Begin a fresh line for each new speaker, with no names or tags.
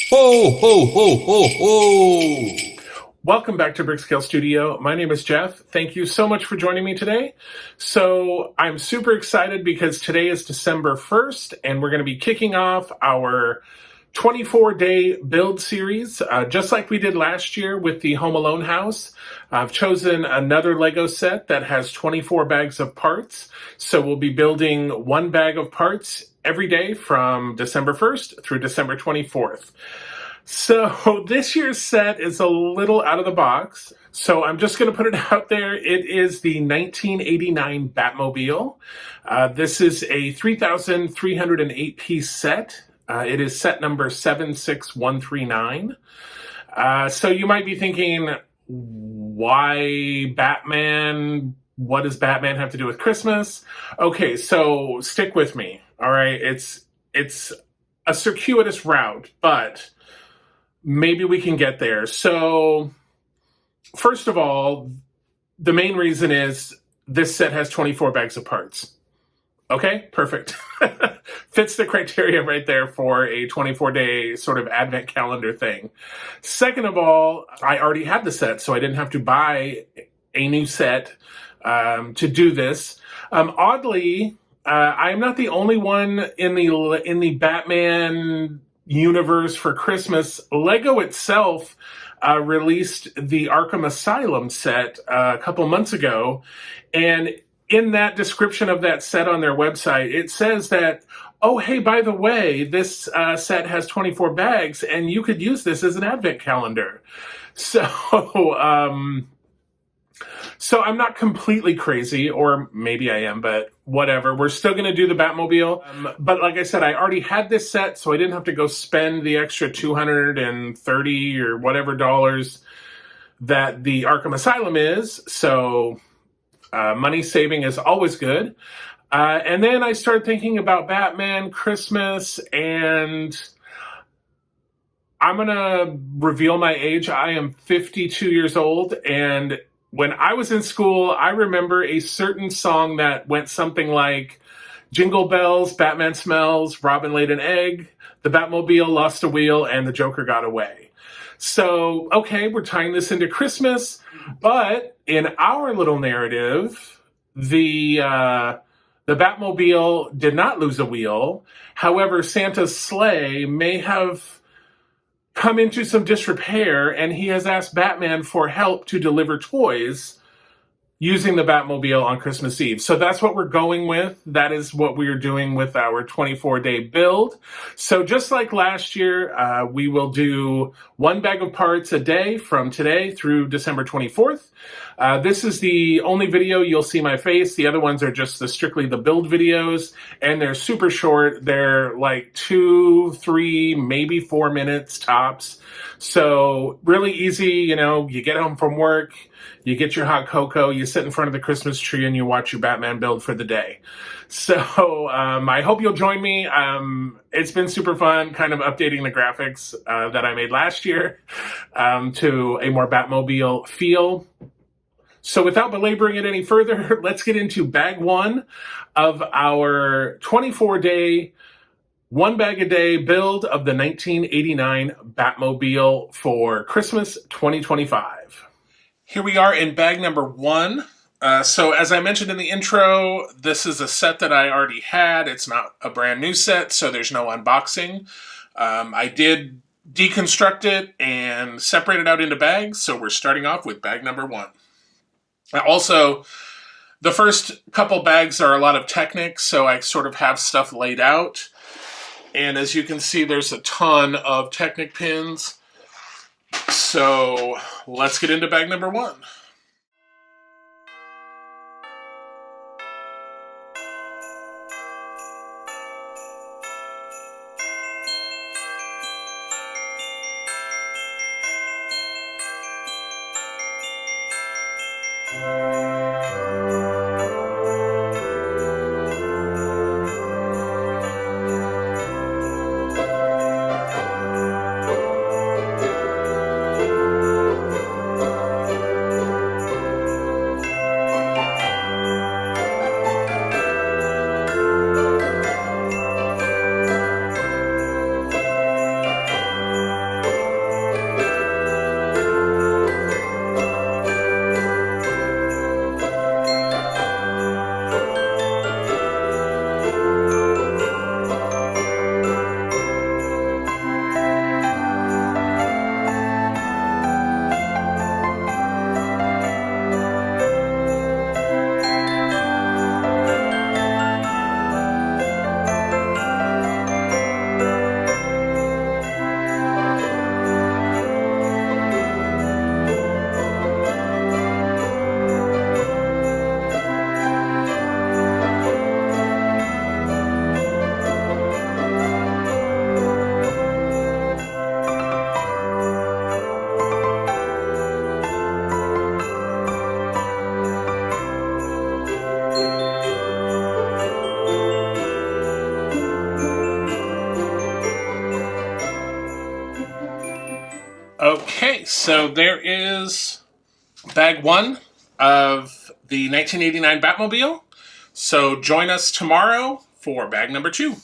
Ho, ho, ho, ho, ho!
Welcome back to Brickscale Studio. My name is Jeff. Thank you so much for joining me today. So I'm super excited because today is December 1st and we're going to be kicking off our 24-day build series, just like we did last year with the Home Alone house. I've chosen another Lego set that has 24 bags of parts. So we'll be building one bag of parts every day from December 1st through December 24th. So this year's set is a little out of the box. So I'm just going to put it out there. It is the 1989 Batmobile. This is a 3,308 piece set. It is set number 76139. So you might be thinking, why Batman? What does Batman have to do with Christmas? Okay, so stick with me. All right, it's a circuitous route, but maybe we can get there. So, first of all, the main reason is this set has 24 bags of parts. Okay, perfect. Fits the criteria right there for a 24-day sort of advent calendar thing. Second of all, I already had the set, so I didn't have to buy a new set to do this. Oddly, I'm not the only one in the Batman universe for Christmas. Lego itself released the Arkham Asylum set a couple months ago, and in that description of that set on their website, it says that, oh, hey, by the way, this set has 24 bags, and you could use this as an advent calendar. So I'm not completely crazy, or maybe I am, but whatever. We're still going to do the Batmobile. But like I said, I already had this set, so I didn't have to go spend the extra $230 or whatever dollars that the Arkham Asylum is. So money saving is always good. And then I started thinking about Batman, Christmas, and I'm going to reveal my age. I am 52 years old, and when I was in school, I remember a certain song that went something like, Jingle bells, Batman smells, Robin laid an egg, the Batmobile lost a wheel, and the Joker got away. So, okay, we're tying this into Christmas, but in our little narrative, the Batmobile did not lose a wheel. However, Santa's sleigh may have come into some disrepair, and he has asked Batman for help to deliver toys using the Batmobile on Christmas Eve. So that's what we're going with. That is what we are doing with our 24-day build. So just like last year, we will do one bag of parts a day from today through December 24th. This is the only video you'll see my face. The other ones are just strictly the build videos, and they're super short. They're like 2, 3, maybe 4 minutes tops. So really easy, you get home from work, you get your hot cocoa, you sit in front of the Christmas tree, and you watch your Batman build for the day. So I hope you'll join me. It's been super fun kind of updating the graphics that I made last year to a more Batmobile feel. So without belaboring it any further, let's get into bag one of our 24-day, one bag a day build of the 1989 Batmobile for Christmas 2025. Here we are in bag number one. So as I mentioned in the intro, this is a set that I already had. It's not a brand new set, so there's no unboxing. I did deconstruct it and separate it out into bags, so we're starting off with bag number one. Also, the first couple bags are a lot of Technics, so I sort of have stuff laid out. And as you can see, there's a ton of Technic pins. So let's get into bag number one. Okay, so there is bag one of the 1989 Batmobile. So join us tomorrow for bag number 2.